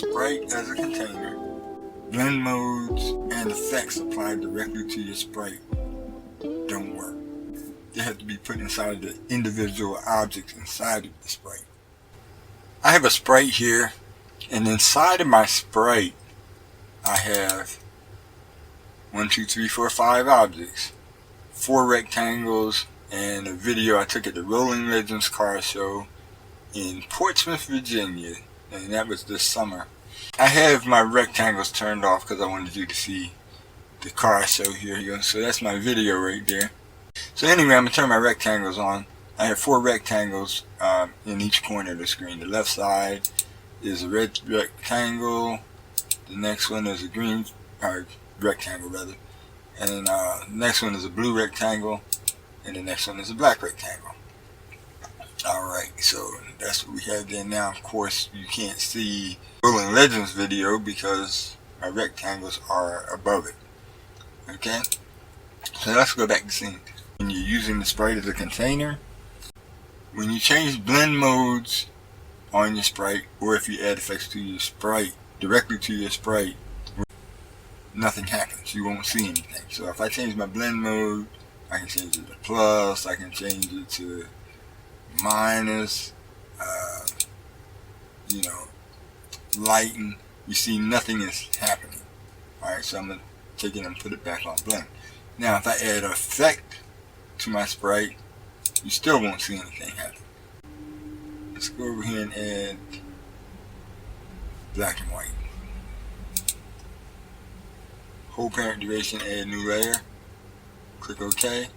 Sprite as a container, blend modes and effects applied directly to your Sprite don't work. They have to be put inside the individual objects inside of the Sprite. I have a Sprite here, and inside of my Sprite I have 1, 2, 3, 4, 5 objects, 4 rectangles, and a video I took at the Rolling Legends car show in Portsmouth, Virginia, and that was this summer. I have my rectangles turned off because I wanted you to see the car show here. So that's my video right there. So anyway, I'm going to turn my rectangles on. I have 4 rectangles in each corner of the screen. The left side is a red rectangle. The next one is a green rectangle rather. And then the next one is a blue rectangle. And the next one is a black rectangle. Alright, so that's what we have there now. Of course, you can't see Rolling Legends video because my rectangles are above it. Okay? So let's go back to seeing. When you're using the Sprite as a container, when you change blend modes on your Sprite, or if you add effects to your Sprite, directly to your Sprite, nothing happens. You won't see anything. So if I change my blend mode, I can change it to plus, I can change it to minus, lighten. You see nothing is happening. Alright, so I'm going to take it and put it back on blend. Now if I add an effect to my Sprite, you still won't see anything happen. Let's go over here and add black and white. Whole parent duration, add new layer. Click OK,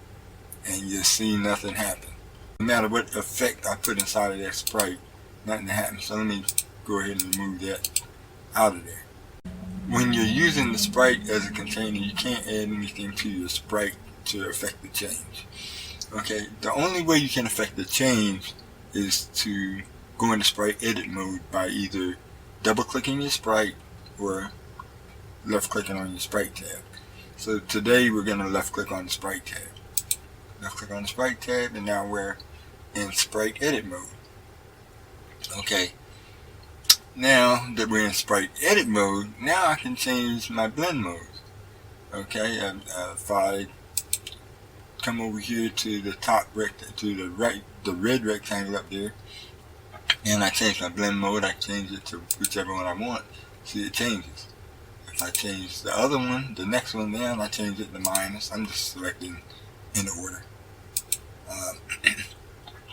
and you'll see nothing happen. No matter what effect I put inside of that Sprite, nothing happens. So let me go ahead and remove that out of there. When you're using the Sprite as a container, you can't add anything to your Sprite to affect the change. Okay, the only way you can affect the change is to go into Sprite edit mode by either double clicking your Sprite or left clicking on your Sprite tab. So today we're going to left click on the Sprite tab. Left click on the Sprite tab, and now we're in Sprite edit mode. Okay, now that we're in Sprite edit mode, now I can change my blend modes. Okay, if I come over here to the top to the right, the red rectangle up there, and I change my blend mode, I change it to whichever one I want. See, it changes. If I change the other one, the next one down, I change it to minus. I'm just selecting in order.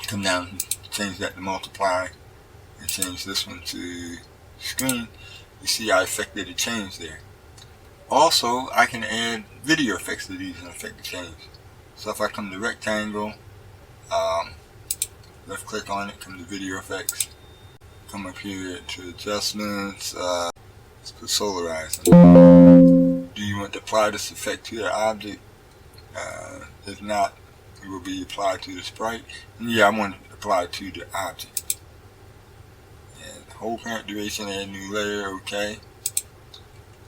Come down, change that to multiply, and change this one to screen. You see I affected the change there. Also, I can add video effects to these and affect the change. So if I come to rectangle, left click on it, come to video effects, come up here to adjustments, let's put solarize. Do you want to apply this effect to the object? If not, it will be applied to the Sprite. And yeah, I want to apply it to the object. And whole parent duration, add new layer, okay.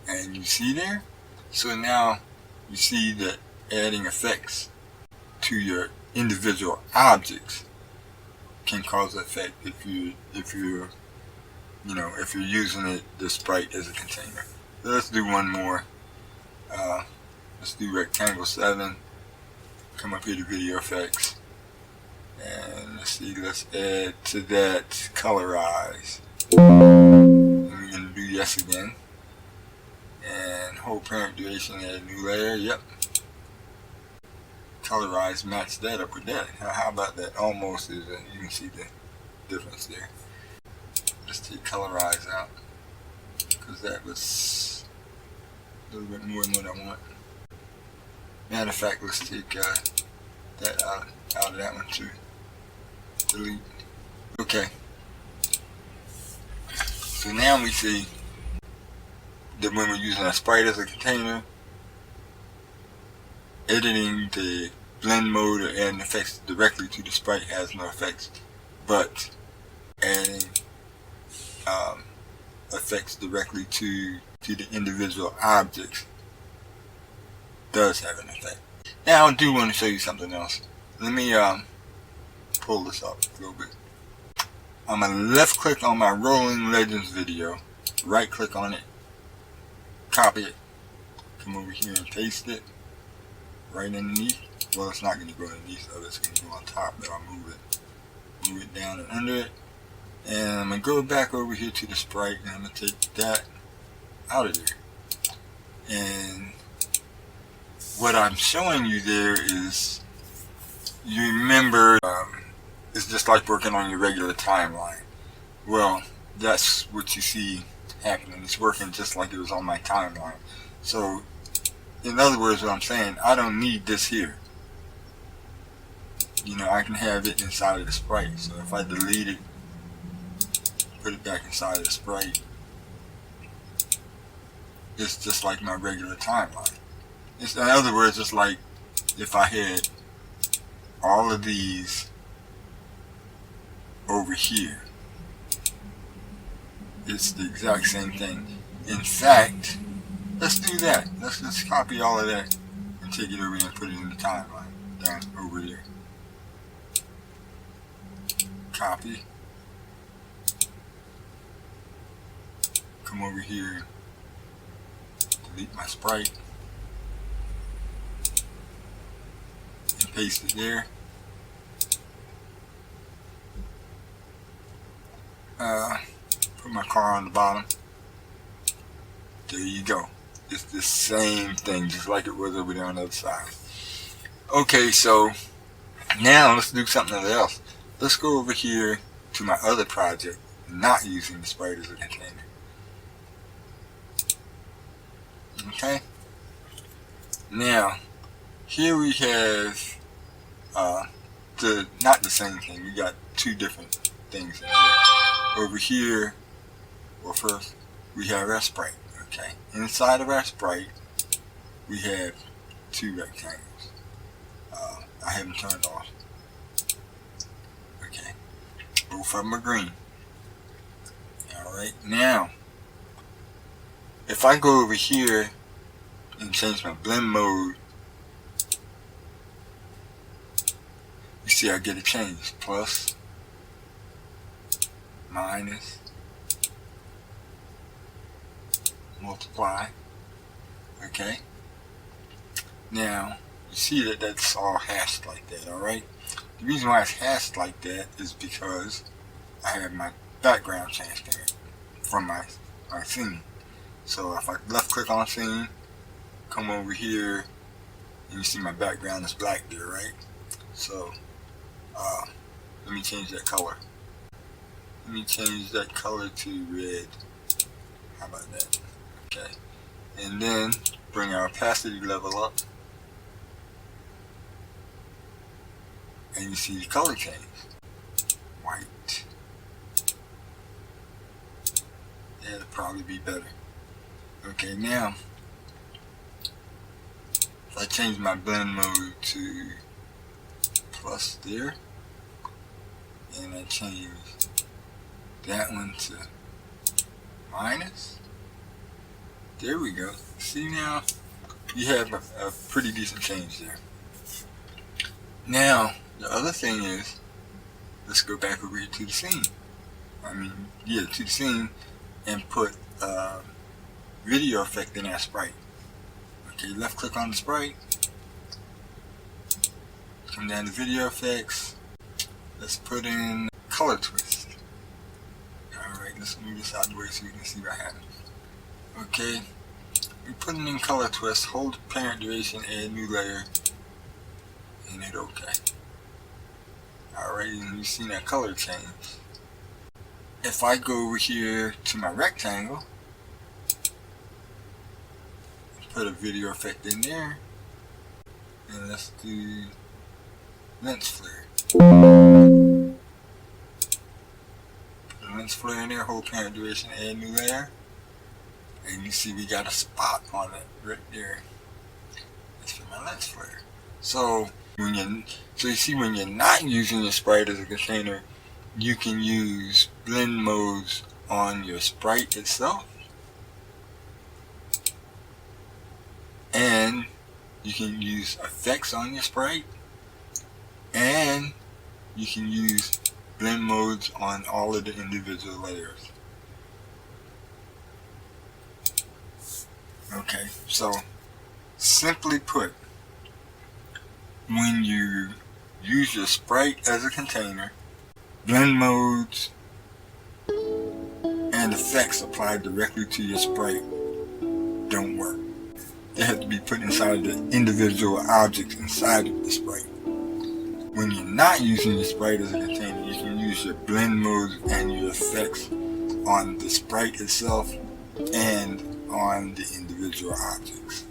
And you see there? So now you see that adding effects to your individual objects can cause effect if you're using the Sprite as a container. So let's do one more. Let's do rectangle 7. Come up here to video effects, and let's see. Let's add to that colorize. And we're gonna do yes again. And whole parent duration, add new layer. Yep. Colorize, match that up with that. How about that? Almost is you can see the difference there. Let's take colorize out because that was a little bit more than what I want. Matter of fact, let's take that out of that one too. Delete. Okay. So now we see that when we're using a Sprite as a container, editing the blend mode or adding effects directly to the Sprite has no effects, but adding effects directly to the individual objects does have an effect. Now I do want to show you something else. Let me pull this up a little bit. I'm going to left click on my Rolling Legends video right click on it, copy it, come over here and paste it right underneath. Well, it's not going to go underneath of it, it's going to go on top, but I'll move it down and under it. And I'm going to go back over here to the sprite, and I'm going to take that out of there. And what I'm showing you there is, you remember, it's just like working on your regular timeline. Well, that's what you see happening. It's working just like it was on my timeline. So, in other words, what I'm saying, I don't need this here. You know, I can have it inside of the sprite. So if I delete it, put it back inside of the sprite, it's just like my regular timeline. In other words, it's like if I had all of these over here. It's the exact same thing. In fact, let's do that. Let's just copy all of that and take it over and put it in the timeline down over there. Copy. Come over here, delete my sprite, and paste it there. Put my car on the bottom. There you go. It's the same thing, just like it was over there on the other side. Okay, so now let's do something else. Let's go over here to my other project, not using the sprite as a container. Okay. Now, here we have not the same thing. We got two different things in here. Over here, well, first we have our sprite. Okay. Inside of our sprite, we have two rectangles. I have them turned off. Okay. Both of them are green. Alright, now, if I go over here and change my blend mode, you see I get a change. Plus, minus, multiply. Okay. Now, you see that that's all hashed like that, alright? The reason why it's hashed like that is because I have my background transparent from my scene. So if I left click on scene, come over here, and you see my background is black there, right? So, let me change that color. Let me change that color to red. How about that? Okay. And then bring our opacity level up. And you see the color change. White. That'll probably be better. Okay, now, if I change my blend mode to plus there, and I change that one to minus, there we go. See, now you have a pretty decent change there. Now, the other thing is, let's go back over here to the scene. To the scene, and put video effect in our sprite. Okay, left click on the sprite, come down to video effects, let's put in color twist. Alright, let's move this out of the way so you can see what happens. Okay, we're putting in color twist, hold parent duration, add new layer, and hit OK. Alright, and you see that color change. If I go over here to my rectangle, put a video effect in there, and let's do lens flare. Put a lens flare in there, hold parent duration, add new layer, and you see we got a spot on it right there. That's for my lens flare. So you see, when you're not using your sprite as a container, you can use blend modes on your sprite itself, and you can use effects on your sprite, and you can use blend modes on all of the individual layers. Okay, so simply put, when you use your Sprite as a container, blend modes and effects applied directly to your Sprite don't work. They have to be put inside the individual objects inside of the Sprite. When you're not using your Sprite as a container, you can use your blend modes and your effects on the Sprite itself and on the individual objects.